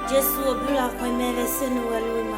Jesu obula kwa merese no waluma.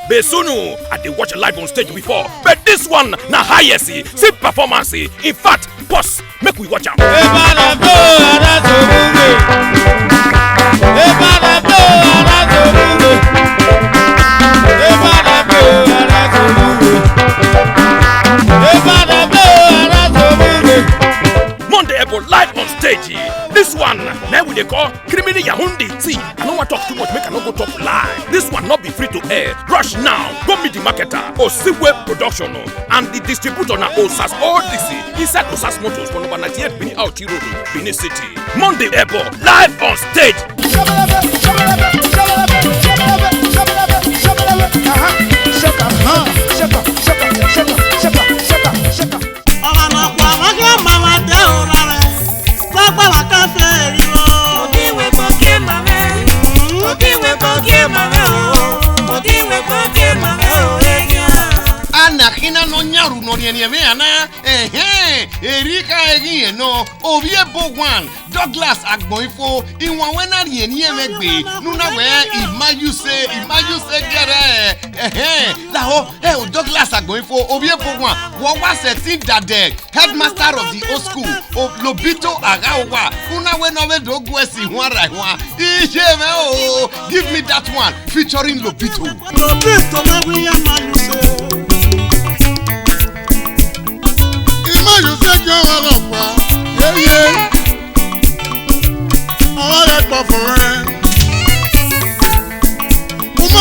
Besunu, I did watch live on stage before, but this one na highest, see performance. In fact, boss, make we watch out. Monday Ebo live on stage. This one, now we they call criminal Yahundi. See, I don't want to talk too much, make I not go talk live. This one not be free to air. Rush now, go meet the marketer, Osaiwe Production, and the distributor na Osas, all this inside Osas Motors for number 98 Bini Auchi Road, Benin City. Monday Ebo live on stage. Anakina no nyaru no nieme ana erika egin no obie bogwan Douglas Agboifo iwon wena nieme gbe nuna we imajuse gere laho Douglas Agboifo obie bogwan wo wa setting dade headmaster of the old school of Lobito Agawa una we no we dogwesi hwan rai hwan ijeme o give me that one featuring Lobito na we amajuse you say you want to go, yeah. I want to go for it.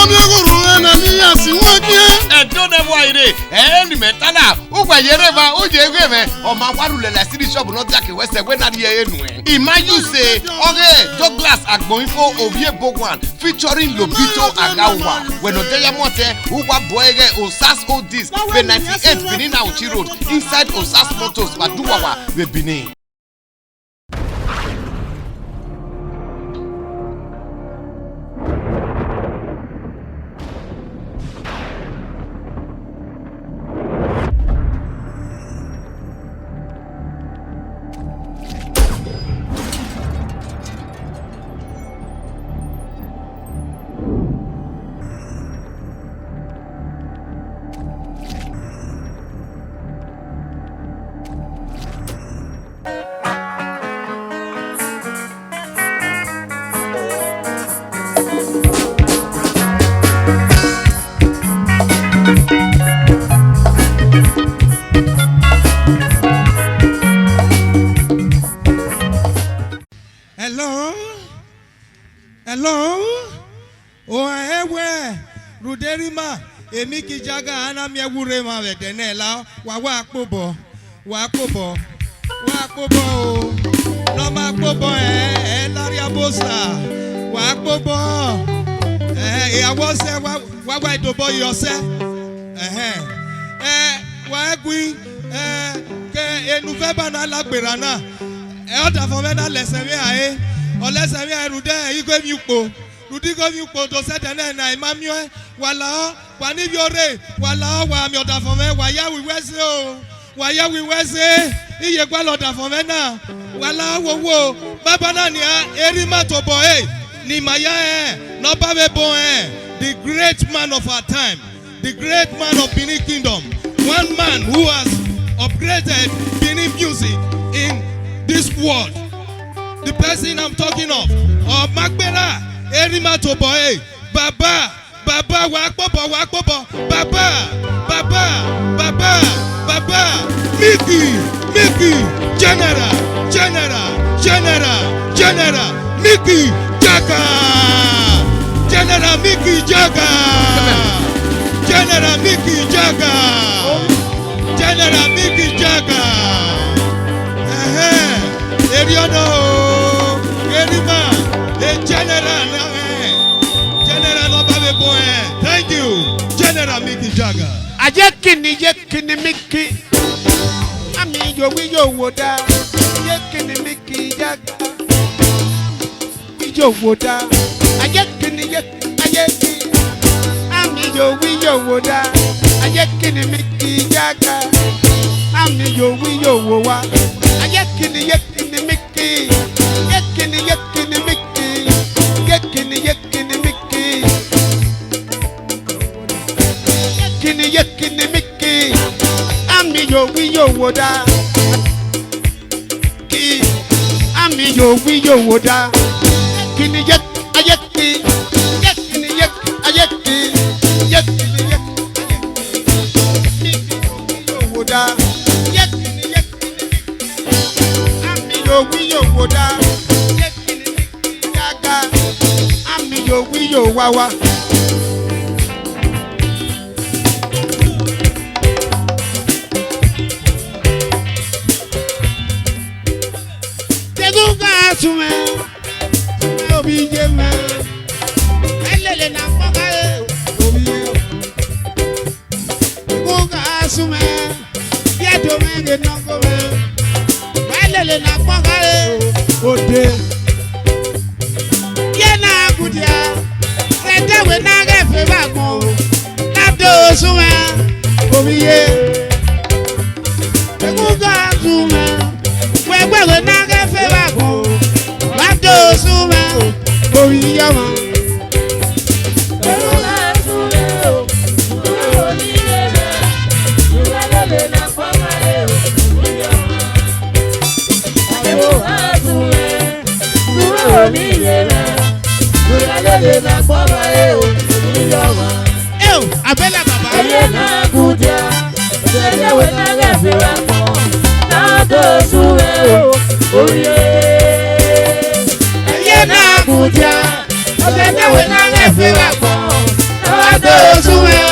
guru na ni asiwoje. E don e wa ire. E ni metala. O gba yere ba o je gbe me. O ma waru le la city shop no take wese we na die enu e. Imagine say okay, Douglas Agboinfo Ovie Bogwan featuring Lobito Agawa. When Odeya Mote Uwa Boege Osas Odis be 98 Benin Auchi Road inside Osas Motors Baduwawa we Benin. Hello? Oewe Ruderima MIKI JAGA ana miewurema wedenela wa akpobo no ma akpobo laria bosa wa akpobo awose wa idobo yose wa egui ke enuveba na lagbera na oda fo me na lesemi ae olesemi erude igwemiupo Rudigo to set and I mamio, wala, wanibiore, wala, wa mi oda for me, waya we wese, Iyegualo da for mena, wala, wo, Babanania, Erima to boy, ni maya, no babe boy, the great man of our time, the great man of Benin Kingdom, one man who has upgraded Benin music in this world. The person I'm talking of Magbera. Erima to boy, Baba, wakpopo, Baba, Miki, General, Miki Jaga, General Miki Jaga, General Miki Jaga, General Miki Jaga, Eriono, Erima, General boy. Thank you, General MIKI JAGA. Yekini Miki. Ami yo woda. Yekini MIKI JAGA. Yo woda. Yekini. Ami yo woda. Yekini MIKI JAGA. Ami yo wowa. Yekini Miki. Yekini Miki. Yekini Miki. Yekini Miki. Ami yo woda. Ki. Ami yo woda. Kini Yekini woda. Yekini Ami yo woda. Yekini MIKI JAGA. Ami yo wawa. Sume, obi jeme, elele na pokare, obi kuka sume, bieto menge nongome, elele na pokare, ode, yena kudia, sente we na gefe bagmo, nato sume, obi kuka sume, we na gefe bagmo. Sume, Oriyama. Abela baba.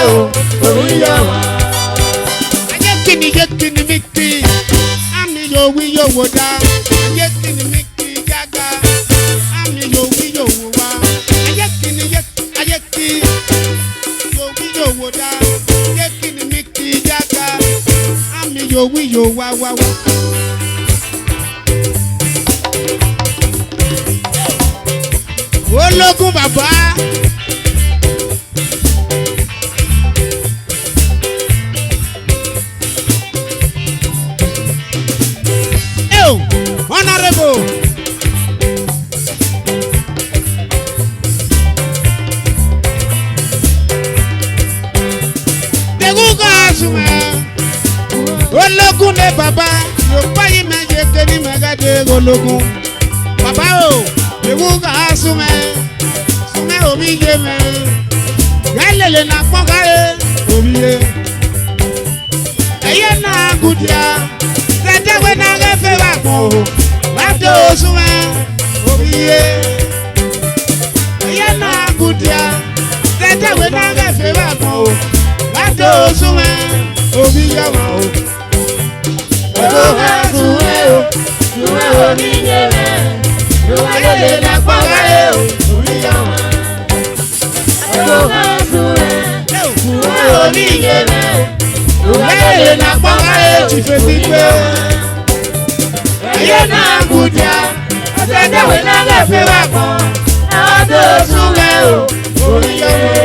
o, orí yọ wá. Ayé kìnì Miki, àmì yóò wí yóò wò dá. Ayé kìnì Miki Jaga, àmì yóò wí yóò wò wá. Ayé kìnì yóò wí yóò wò dá. Ayé kìnì Miki Jaga, àmì yóò wí yóò wá wá wá. Ológun bàbá. Honorable. Teguka asume. Ológun ne bàbá. Yorùbá yìí máa yẹ kéde mẹ́gàdé ológun. Bàbá o. Teguka asume. Sume omi yé mẹ́. Yálẹ̀lẹ̀ na pọ́nkárẹ̀ omi yé. Ẹyẹ náà gùdìá. Tẹ̀tẹ̀wé náà kẹfẹ́ wà pọ̀ o. Wàtò sume omi yé. Ẹyẹ náà gùdìá. Tẹ̀tẹ̀wé náà kẹfẹ́ wà pọ̀ o. Wàtò sume omi yé wà o. Teguka sume o, sume omi yé mẹ́. Yálẹ̀lẹ̀ na pọ́nkárẹ̀ omi yé wà. Teguka sume omi yé mẹ́. Yálẹ̀lẹ̀ na pọ́nkárẹ̀ ti fẹ́ ti gbé. Ẹyẹ náà gùdìá, tẹ̀tẹ̀wé náà kẹfẹ́ wà pọ̀. Wàtò sume omi yé mẹ́.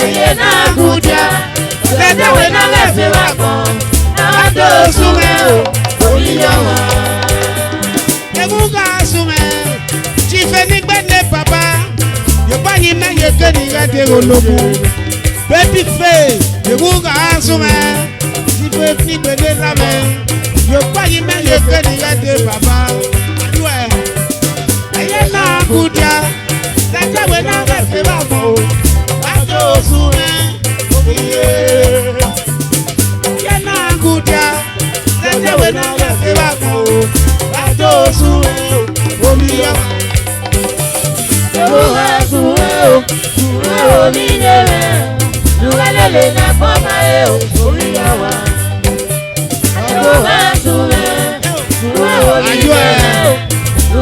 Ẹyẹ náà gùdìá, tẹ̀tẹ̀wé náà kẹfẹ́ wà pọ̀. Wàtò sume omi yé wà. Teguka sume ti fẹ́ ní gbẹ́dẹ̀ bàbá. Yorùbá yìí máa yẹ kéde ìrẹ́dẹ̀ ológun. Baby face Teguka sume ti fẹ́ ní gbẹ́dẹ̀ lábẹ́. Yorùbá yìí máa yẹ kéde ìrẹ́dẹ̀ bàbá. Ẹyẹ náà gùdìá, tẹ̀tẹ̀wé náà kẹfẹ́ wà pọ̀. Wàtò sume omi yé. Ẹyẹ náà gùdìá, tẹ̀tẹ̀wé náà kẹfẹ́ wà pọ̀. Wàtò sume omi yé wà. Teguka sume omi yé mẹ́. Yálẹ̀lẹ̀ na pọ́nkárẹ̀ omi yé wà. Teguka sume omi yé mẹ́.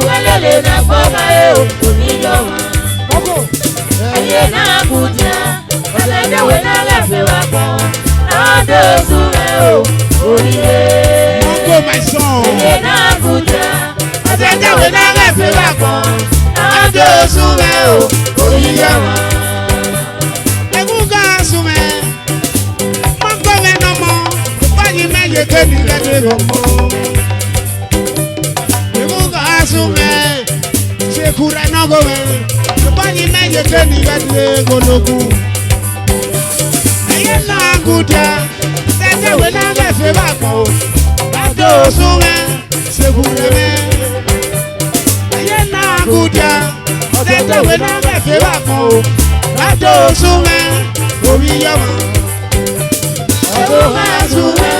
Yálẹ̀lẹ̀ na pọ́nkárẹ̀ omi yé wà. Ẹyẹ náà gùdìá, tẹ̀tẹ̀wé náà kẹfẹ́ wà pọ̀. Wàtò sume omi yé. Mongo my son. Ẹyẹ náà gùdìá, tẹ̀tẹ̀wé náà kẹfẹ́ wà pọ̀. Wàtò sume omi yé wà. Teguka sume. Mongo me no mo. Yorùbá yìí máa yẹ kéde ìrẹ́dẹ̀ ọmọ. Teguka sume. Sekura no go me. Yorùbá yìí máa yẹ kéde ìrẹ́dẹ̀ ológun. Ẹyẹ náà gùdìá, tẹ̀tẹ̀wé náà kẹfẹ́ wà pọ̀. Wàtò sume sekura me. Ẹyẹ náà gùdìá, tẹ̀tẹ̀wé náà kẹfẹ́ wà pọ̀. Wàtò sume omi yé wà. Teguka sume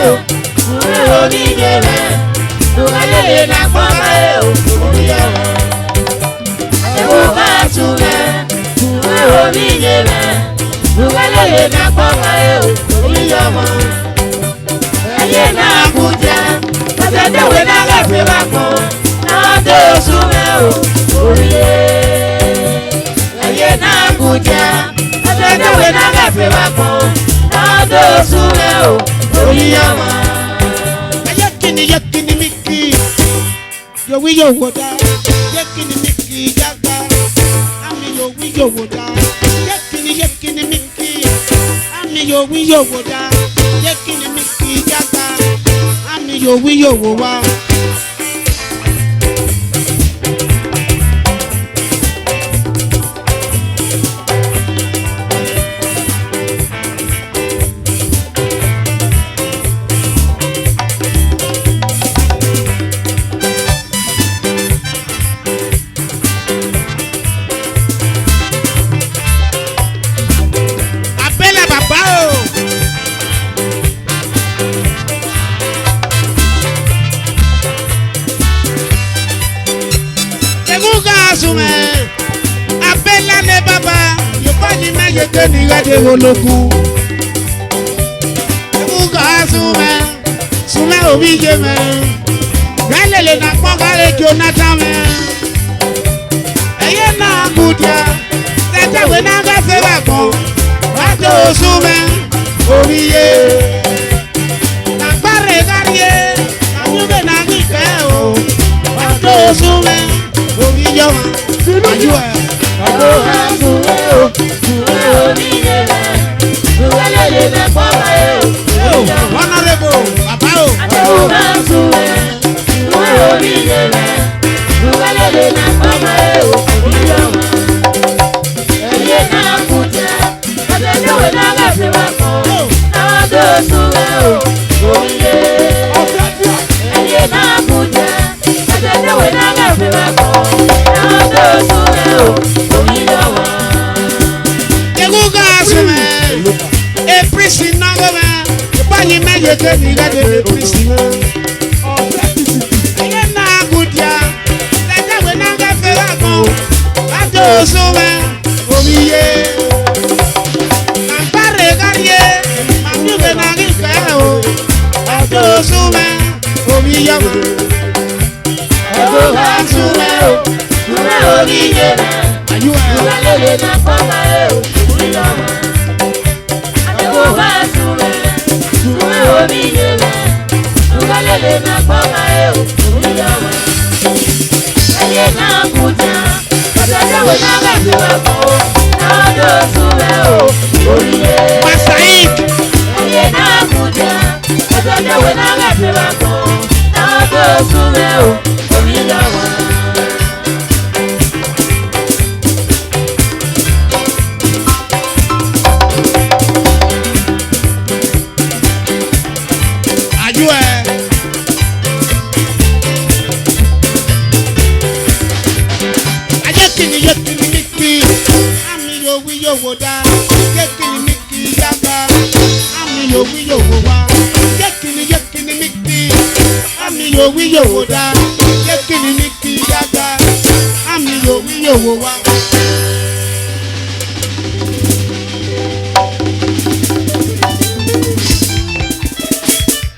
omi yé mẹ́. Yálẹ̀lẹ̀ na pọ́nkárẹ̀ omi yé wà. Teguka sume omi yé mẹ́. Yálẹ̀lẹ̀ na pọ́nkárẹ̀ omi yé wà. Ẹyẹ náà gùdìá, tẹ̀tẹ̀wé náà kẹfẹ́ wà pọ̀. Wàtò sume omi yé. Ẹyẹ náà gùdìá, tẹ̀tẹ̀wé náà kẹfẹ́ wà pọ̀. Wàtò sume omi yé wà. Ayé kìnì Miki. Yòwí yóò wò dá. Ayé kìnì Miki Jaga. Àmì yòwí yóò wò dá. Ayé kìnì Miki. Àmì yòwí yóò wò dá. Ayé kìnì Miki Jaga. Àmì yòwí yóò wò wá. Abẹ́lẹ̀ bàbá o. Teguka sume. Abẹ́lẹ̀ ne bàbá. Yorùbá Bani meje keni gade woloku. Ebuka sume obije me. Galele na pogale Jonathan me. Eye na kudia. Tete we na gafe wa kon. Wato sume obije. Na pare garie. Na nyube na gike o. Wato sume obije ma. Ayuwa. Honorable, you can you got the prison. I na good ya. That when I got felago. I do so man. Omiye. I'm pare garie. I'm you can I get felago. I do so man. Omiye. I do have so man. Omiye. Are you a na papa e? I do have so man. Ugalele na poma e uyawa. Aye na kuja, kadada we na gafi wako. Na do sume o oriye. Masaik. Aye na kuja, kadada we na gafi wako. Na do sume o oriyawa. Woda, yekini Miki Jaga, ami yo wi yo wa. Yekini Miki, ami yo wi yo woda, yekini Miki Jaga, ami yo wi yo wa.